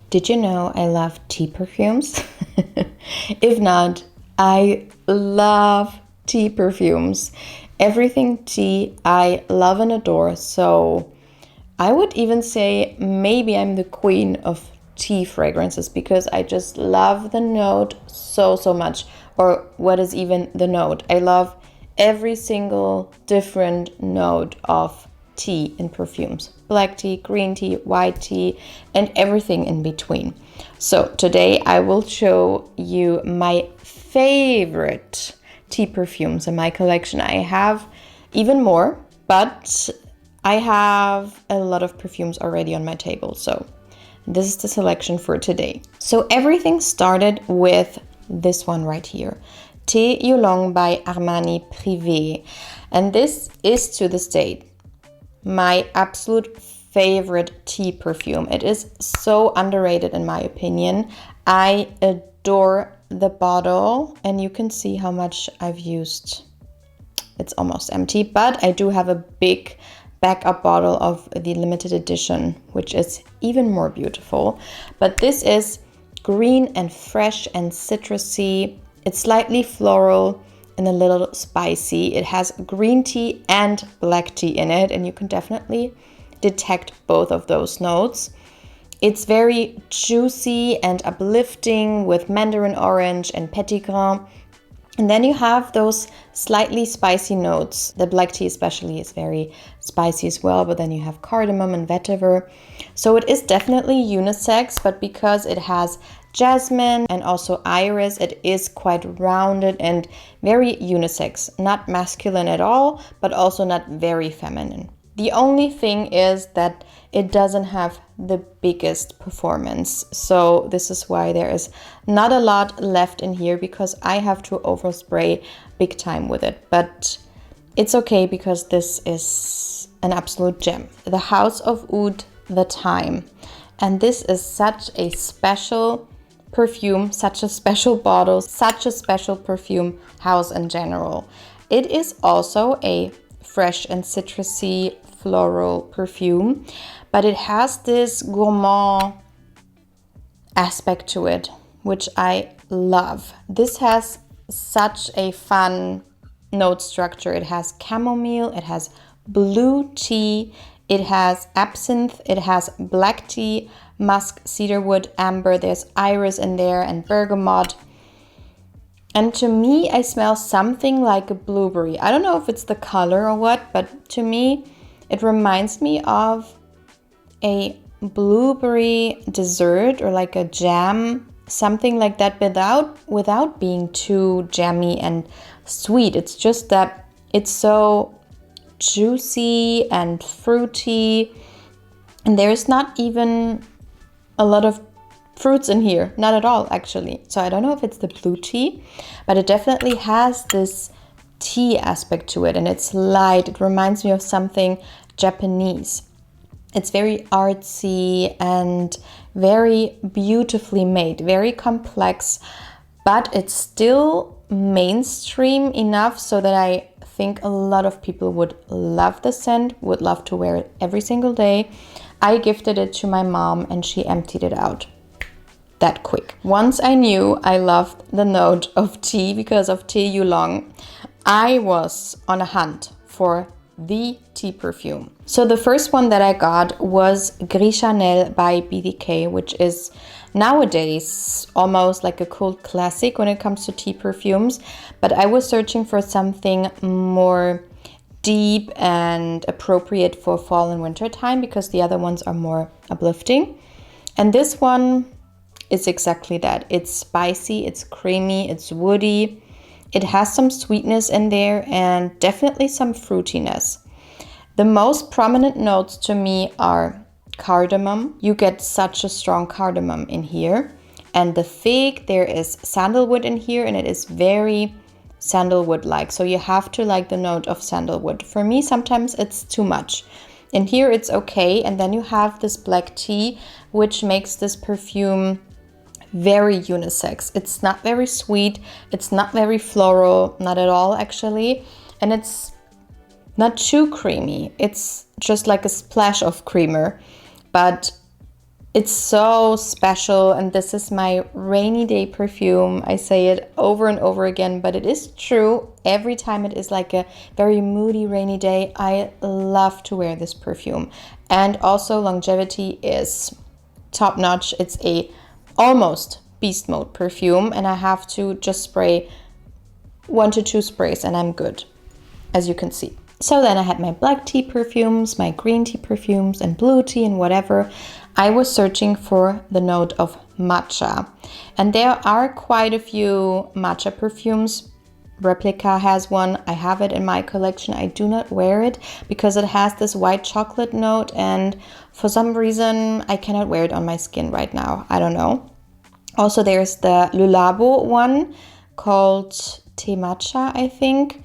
Did you know I love tea perfumes? If not, I love tea perfumes. Everything tea I love and adore. So I would even say maybe I'm the queen of tea fragrances because I just love the note so much. Or what is even the note? I love every single different note of tea in perfumes. Black tea, green tea, white tea, and everything in between. So today I will show you my favorite tea perfumes in my collection. I have even more, but I have a lot of perfumes already on my table. So this is the selection for today. So everything started with this one right here. Thé Yulong by Armani Privée. And this is to this date my absolute favorite tea perfume. It is so underrated in my opinion. I adore the bottle and you can see how much I've used. It's almost empty, but I do have a big backup bottle of the limited edition, which is even more beautiful. But this is green and fresh and citrusy. It's slightly floral and a little spicy. It has green tea and black tea in it, and you can definitely detect both of those notes. It's very juicy and uplifting with mandarin orange and petitgrain. And then you have those slightly spicy notes. The black tea especially is very spicy as well, but then you have cardamom and vetiver. So it is definitely unisex, but because it has jasmine and also iris, it is quite rounded and very unisex. Not masculine at all, but also not very feminine. The only thing is that it doesn't have the biggest performance. So this is why there is not a lot left in here because I have to overspray big time with it. But it's okay because this is an absolute gem. The House of Oud, The Time. And this is such a special perfume, such a special bottle, such a special perfume house in general. It is also a fresh and citrusy floral perfume, but it has this gourmand aspect to it, which I love. This has such a fun note structure. It has chamomile, it has blue tea, it has absinthe, it has black tea, musk, cedarwood, amber, there's iris in there and bergamot. And to me, I smell something like a blueberry. I don't know if it's the color or what, but to me, it reminds me of a blueberry dessert or like a jam, something like that, without being too jammy and sweet. It's just that it's so juicy and fruity, and there's not even a lot of fruits in here, not at all actually. So I don't know if it's the blue tea, but it definitely has this tea aspect to it, and it's light. It reminds me of something Japanese. It's very artsy and very beautifully made, very complex, but it's still mainstream enough so that I think a lot of people would love the scent, would love to wear it every single day. I gifted it to my mom and she emptied it out that quick. Once I knew I loved the note of tea because of Thé Yulong, I was on a hunt for the tea perfume. So the first one that I got was Gris Charnel by BDK, which is nowadays almost like a cult classic when it comes to tea perfumes. But I was searching for something more deep and appropriate for fall and winter time because the other ones are more uplifting. And this one is exactly that. It's spicy, it's creamy, it's woody. It has some sweetness in there and definitely some fruitiness. The most prominent notes to me are cardamom. You get such a strong cardamom in here. And the fig, there is sandalwood in here and it is very sandalwood-like. So you have to like the note of sandalwood. For me, sometimes it's too much. In here it's okay. And then you have this black tea, which makes this perfume very unisex. It's not very sweet, it's not very floral, not at all actually, and it's not too creamy. It's just like a splash of creamer, but It's so special, and this is my rainy day perfume. I say it over and over again, but it is true. Every time it is like a very moody rainy day, I love to wear this perfume. And also longevity is top notch. It's a almost beast mode perfume, and I have to just spray 1 to 2 sprays and I'm good, as you can see. So then I had my black tea perfumes, my green tea perfumes, and blue tea and whatever. I was searching for the note of matcha, and there are quite a few matcha perfumes. Replica has one. I have it in my collection. I do not wear it because it has this white chocolate note, and for some reason I cannot wear it on my skin right now. I don't know. Also, there's the Lulabo one called Te Matcha, I think.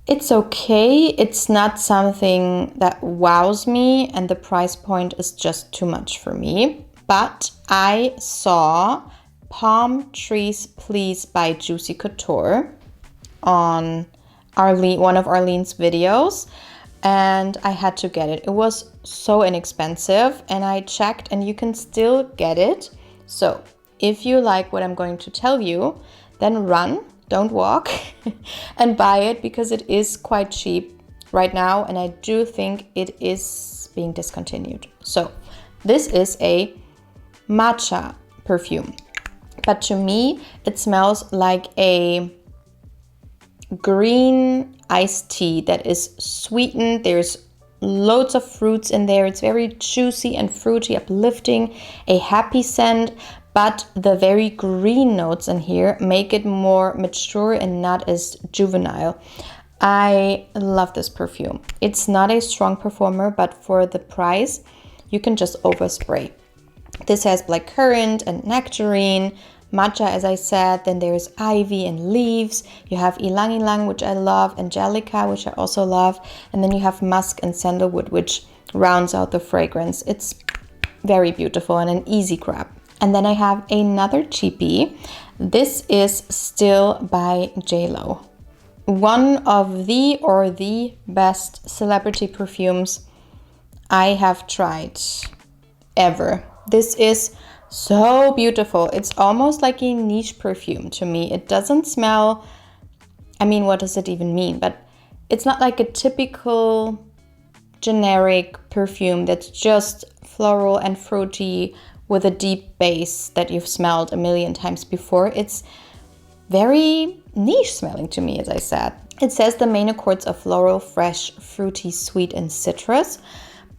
It's okay. It's not something that wows me, and the price point is just too much for me. But I saw Palm Trees Please by Juicy Couture on one of Arlene's videos, and I had to get it. It was so inexpensive, and I checked and you can still get it. So if you like what I'm going to tell you, then run, don't walk, and buy it because it is quite cheap right now, and I do think it is being discontinued. So this is a matcha perfume, but to me it smells like a green iced tea that is sweetened. There's loads of fruits in there. It's very juicy and fruity, uplifting, a happy scent, but the very green notes in here make it more mature and not as juvenile. I love this perfume. It's not a strong performer, but for the price, you can just overspray. This has blackcurrant and nectarine, matcha, as I said. Then there's ivy and leaves. You have ylang ylang, which I love, angelica, which I also love. And then you have musk and sandalwood, which rounds out the fragrance. It's very beautiful and an easy grab. And then I have another cheapie. This is still by JLo. One of the best celebrity perfumes I have tried ever. This is so beautiful. It's almost like a niche perfume to me. It doesn't smell, I mean, what does it even mean? But it's not like a typical generic perfume that's just floral and fruity with a deep base that you've smelled a million times before. It's very niche smelling to me, as I said. It says the main accords are floral, fresh, fruity, sweet, and citrus,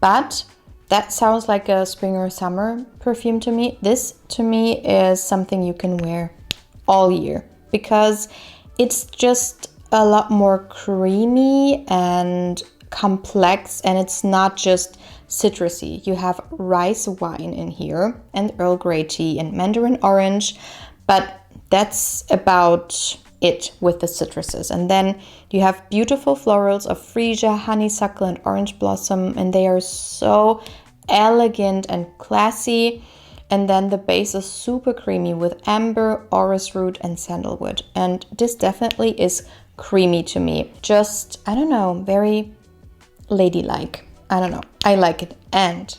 but that sounds like a spring or summer perfume to me. This, to me, is something you can wear all year because it's just a lot more creamy and complex, and it's not just citrusy. You have rice wine in here and Earl Grey tea and mandarin orange, but that's about it with the citruses. And then you have beautiful florals of freesia, honeysuckle, and orange blossom, and they are so elegant and classy. And then the base is super creamy with amber, orris root, and sandalwood. And this definitely is creamy to me. Just, I don't know, very ladylike. I don't know. I like it. And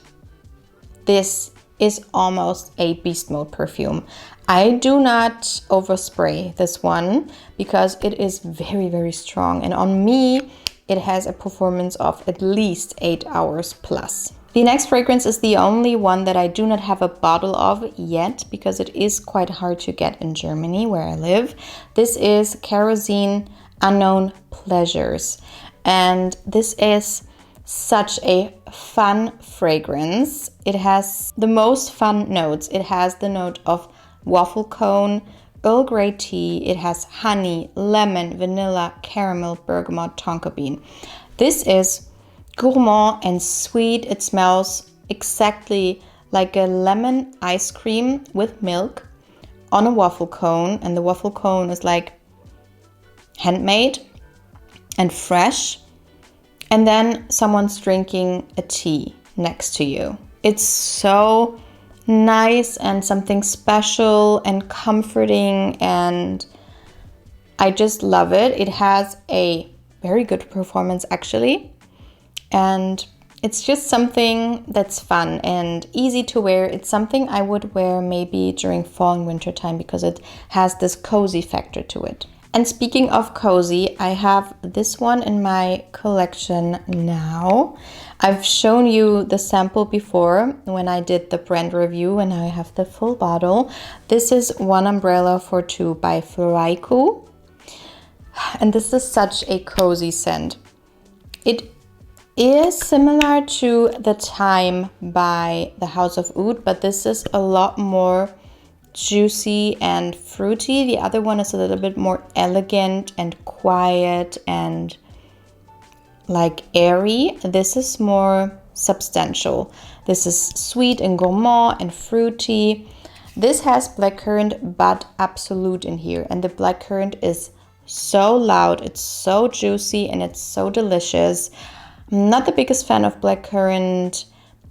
this is almost a beast mode perfume. I do not overspray this one because it is very, very strong. And on me, it has a performance of at least 8 hours plus. The next fragrance is the only one that I do not have a bottle of yet because it is quite hard to get in Germany where I live. This is Kerosene Unknown Pleasures. And this is such a fun fragrance. It has the most fun notes. It has the note of waffle cone, Earl Grey tea. It has honey, lemon, vanilla, caramel, bergamot, tonka bean. This is gourmand and sweet. It smells exactly like a lemon ice cream with milk on a waffle cone, and the waffle cone is like handmade and fresh. And then someone's drinking a tea next to you. It's so nice and something special and comforting, and I just love it. It has a very good performance actually, and It's just something that's fun and easy to wear. It's something I would wear maybe during fall and winter time because it has this cozy factor to it. And speaking of cozy, I have this one in my collection now. I've shown you the sample before when I did the brand review, and I have the full bottle. This is One Umbrella for Two by Floraïku. And this is such a cozy scent. It is similar to The Time by the House of Oud, but this is a lot more juicy and fruity. The other one is a little bit more elegant and quiet and like airy. This is more substantial. This is sweet and gourmand and fruity. This has blackcurrant but absolute in here, and the blackcurrant is so loud, it's so juicy, and it's so delicious. I'm not the biggest fan of blackcurrant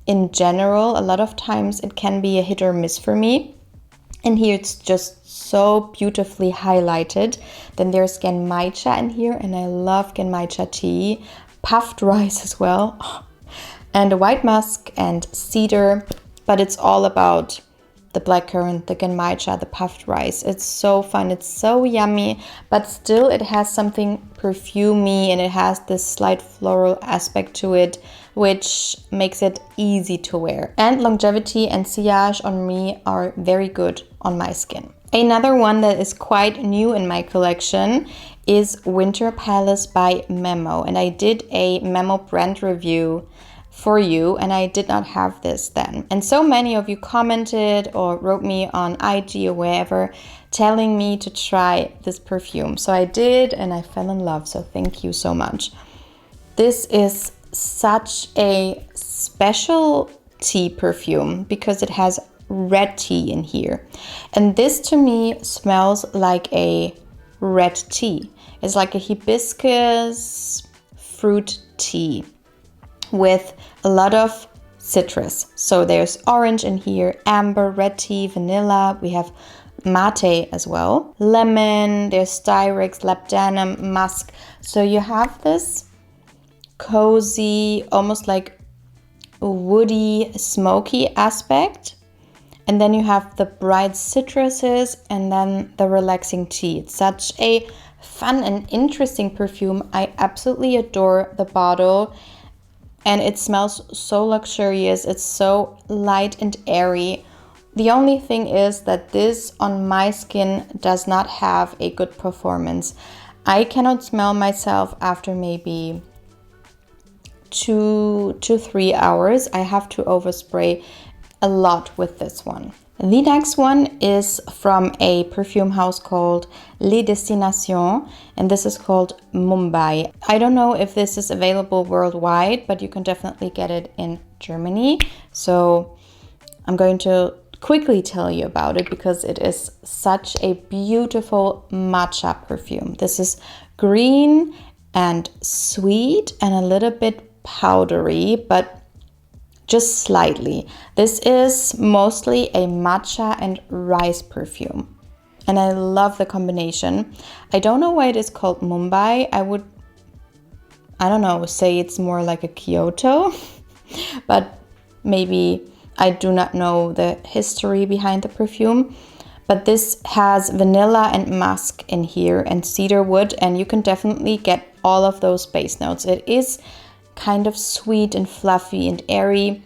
in general. A lot of times it can be a hit or miss for me. And here it's just so beautifully highlighted. Then there's genmaicha in here, and I love genmaicha tea. Puffed rice as well. And white musk and cedar. But it's all about the blackcurrant, the genmaicha, the puffed rice. It's so fun. It's so yummy. But still it has something perfumey, and it has this slight floral aspect to it, which makes it easy to wear. And longevity and sillage on me are very good on my skin. Another one that is quite new in my collection is Winter Palace by Memo. And I did a Memo brand review for you, and I did not have this then. And so many of you commented or wrote me on IG or wherever telling me to try this perfume. So I did, and I fell in love. So thank you so much. This is such a special tea perfume because it has red tea in here, and this to me smells like a red tea. It's like a hibiscus fruit tea with a lot of citrus. So there's orange in here, amber, red tea, vanilla. We have mate as well, lemon, there's styrix, labdanum, musk. So you have this cozy, almost like woody, smoky aspect. And then you have the bright citruses and then the relaxing tea. It's such a fun and interesting perfume. I absolutely adore the bottle, and it smells so luxurious. It's so light and airy. The only thing is that this on my skin does not have a good performance. I cannot smell myself after maybe 2 to 3 hours. I have to overspray a lot with this one. The next one is from a perfume house called Les Destinations, and this is called Mumbai. I don't know if this is available worldwide, but you can definitely get it in Germany. So I'm going to quickly tell you about it because it is such a beautiful matcha perfume. This is green and sweet and a little bit powdery, but just slightly. This is mostly a matcha and rice perfume, and I love the combination. I don't know why it is called Mumbai. I don't know, say it's more like a Kyoto, but maybe I do not know the history behind the perfume. But this has vanilla and musk in here and cedar wood, and you can definitely get all of those base notes. It is kind of sweet and fluffy and airy,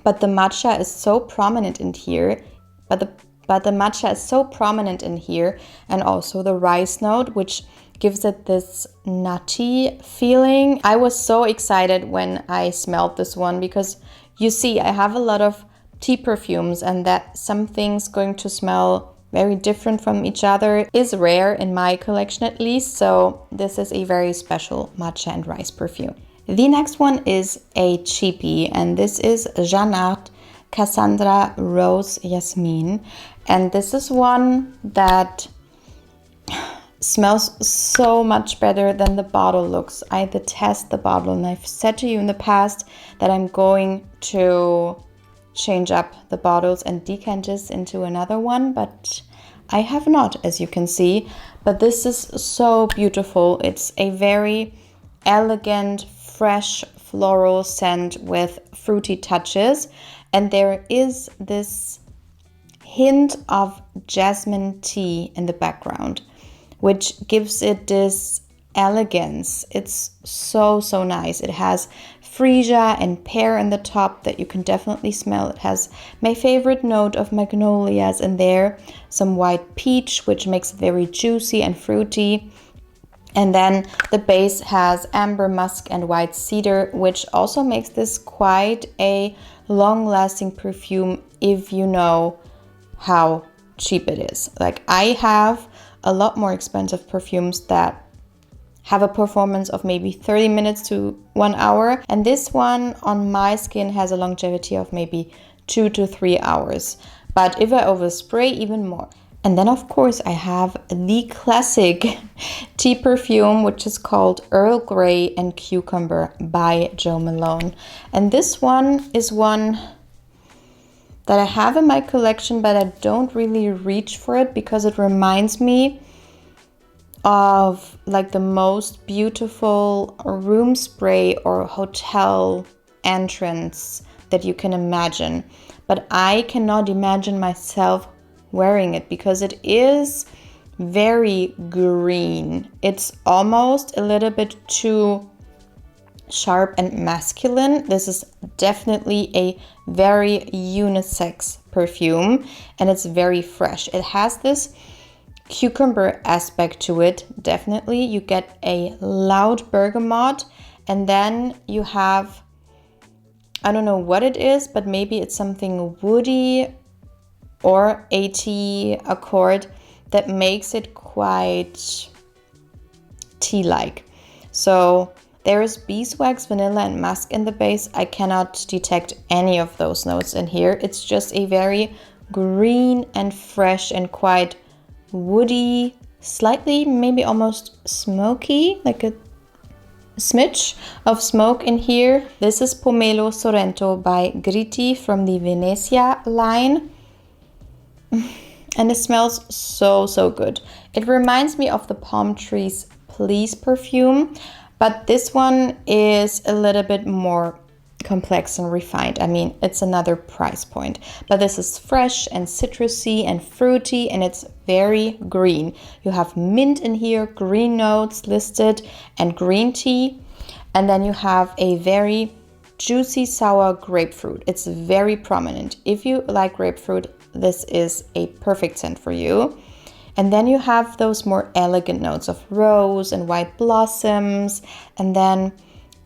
but the matcha is so prominent in here. But the matcha is so prominent in here, and also the rice note, which gives it this nutty feeling. I was so excited when I smelled this one because you see, I have a lot of tea perfumes, and that something's going to smell very different from each other is rare in my collection at least. So this is a very special matcha and rice perfume. The next one is a cheapie, and this is Jeanne, Cassandra, Rose, Jasmin. And this is one that smells so much better than the bottle looks. I detest the bottle, and I've said to you in the past that I'm going to change up the bottles and decant this into another one, but I have not, as you can see. But this is so beautiful. It's a very elegant, fresh floral scent with fruity touches. And there is this hint of jasmine tea in the background, which gives it this elegance. It's so, so nice. It has freesia and pear in the top that you can definitely smell. It has my favorite note of magnolias in there, some white peach, which makes it very juicy and fruity. And then the base has amber musk and white cedar, which also makes this quite a long-lasting perfume if you know how cheap it is. Like, I have a lot more expensive perfumes that have a performance of maybe 30 minutes to 1 hour. And this one on my skin has a longevity of maybe 2 to 3 hours. But if I overspray, even more. And then of course I have the classic tea perfume, which is called Earl Grey and Cucumber by Jo Malone. And this one is one that I have in my collection, but I don't really reach for it because it reminds me of like the most beautiful room spray or hotel entrance that you can imagine. But I cannot imagine myself wearing it because it is very green. It's almost a little bit too sharp and masculine. This is definitely a very unisex perfume and it's very fresh. It has this cucumber aspect to it. Definitely you get a loud bergamot, and then you have, I don't know what it is, but maybe it's something woody or a tea accord that makes it quite tea-like. So there is beeswax, vanilla and musk in the base. I cannot detect any of those notes in here. It's just a very green and fresh and quite woody, slightly maybe almost smoky, like a smidge of smoke in here. This is Pomelo Sorrento by Gritti from the Venezia line. And it smells so, so good. It reminds me of the Palm Trees Please perfume, but this one is a little bit more complex and refined. I mean, it's another price point, but this is fresh and citrusy and fruity, and it's very green. You have mint in here, green notes listed, and green tea, and then you have a very juicy sour grapefruit. It's very prominent. If you like grapefruit, this is a perfect scent for you. And then you have those more elegant notes of rose and white blossoms, and then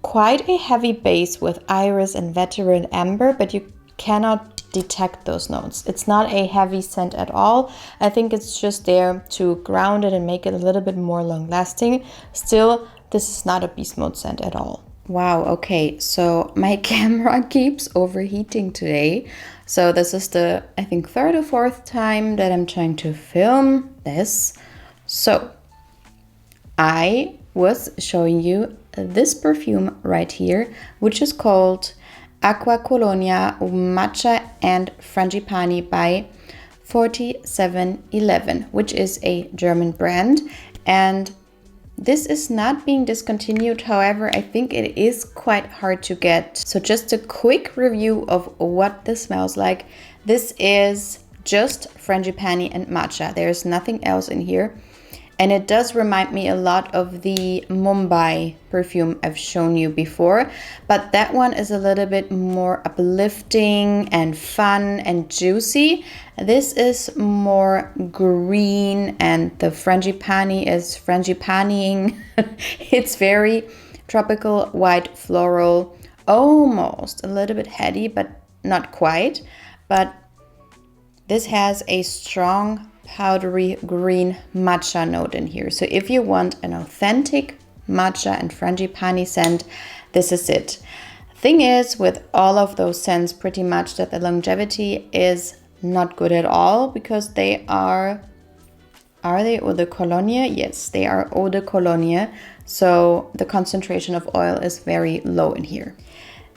quite a heavy base with iris and vetiver and amber, but you cannot detect those notes. It's not a heavy scent at all. I think it's just there to ground it and make it a little bit more long lasting. Still, this is not a beast mode scent at all. Wow, okay, so my camera keeps overheating today. So this is the, I think, third or fourth time that I'm trying to film this. So I was showing you this perfume right here, which is called Acqua Colonia Matcha and Frangipani by 4711, which is a German brand. And this is not being discontinued. However, I think it is quite hard to get. So just a quick review of what this smells like. This is just Frangipani and matcha. There's nothing else in here. And it does remind me a lot of the Mumbai perfume I've shown you before. But that one is a little bit more uplifting and fun and juicy. This is more green, and the Frangipani is frangipaniing. It's very tropical, white, floral, almost a little bit heady, but not quite. But this has a strong powdery green matcha note in here. So if you want an authentic matcha and frangipani scent, this is it. Thing is, with all of those scents, pretty much that the longevity is not good at all, because they are they eau de cologne? Yes, they are eau de cologne. So the concentration of oil is very low in here.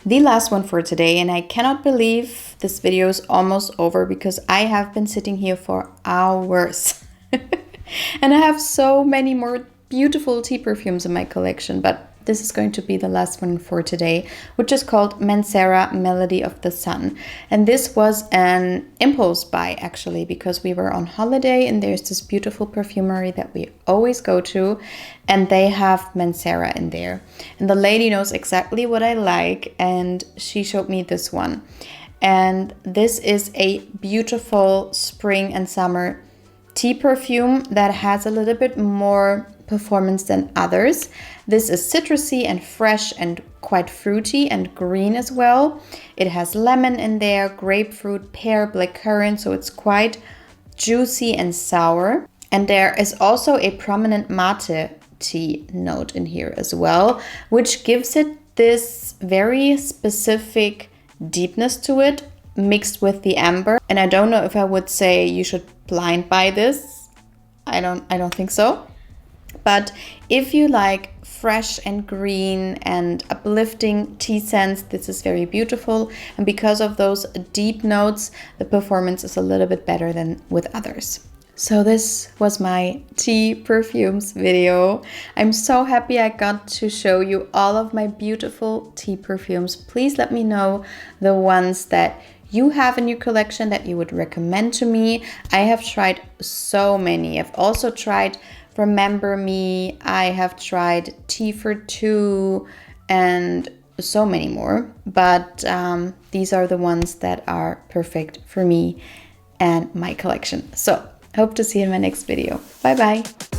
The last one for today, and I cannot believe this video is almost over because I have been sitting here for hours. And I have so many more beautiful tea perfumes in my collection, but This is going to be the last one for today, which is called Mancera Melody of the Sun. And this was an impulse buy actually, because we were on holiday and there's this beautiful perfumery that we always go to and they have Mancera in there. And the lady knows exactly what I like and she showed me this one. And this is a beautiful spring and summer tea perfume that has a little bit more performance than others. This is citrusy and fresh and quite fruity and green as well. It has lemon in there, grapefruit, pear, blackcurrant, so it's quite juicy and sour. And there is also a prominent mate tea note in here as well, which gives it this very specific deepness to it, mixed with the amber. And I don't know if I would say you should blind buy this. I don't think so. But if you like fresh and green and uplifting tea scents, this is very beautiful. And because of those deep notes, the performance is a little bit better than with others. So this was my tea perfumes video. I'm so happy I got to show you all of my beautiful tea perfumes. Please let me know the ones that you have in your collection that you would recommend to me. I have tried so many. I've also tried Remember Me, I have tried Tea for Two, and so many more. But these are the ones that are perfect for me and my collection. So, hope to see you in my next video. Bye bye.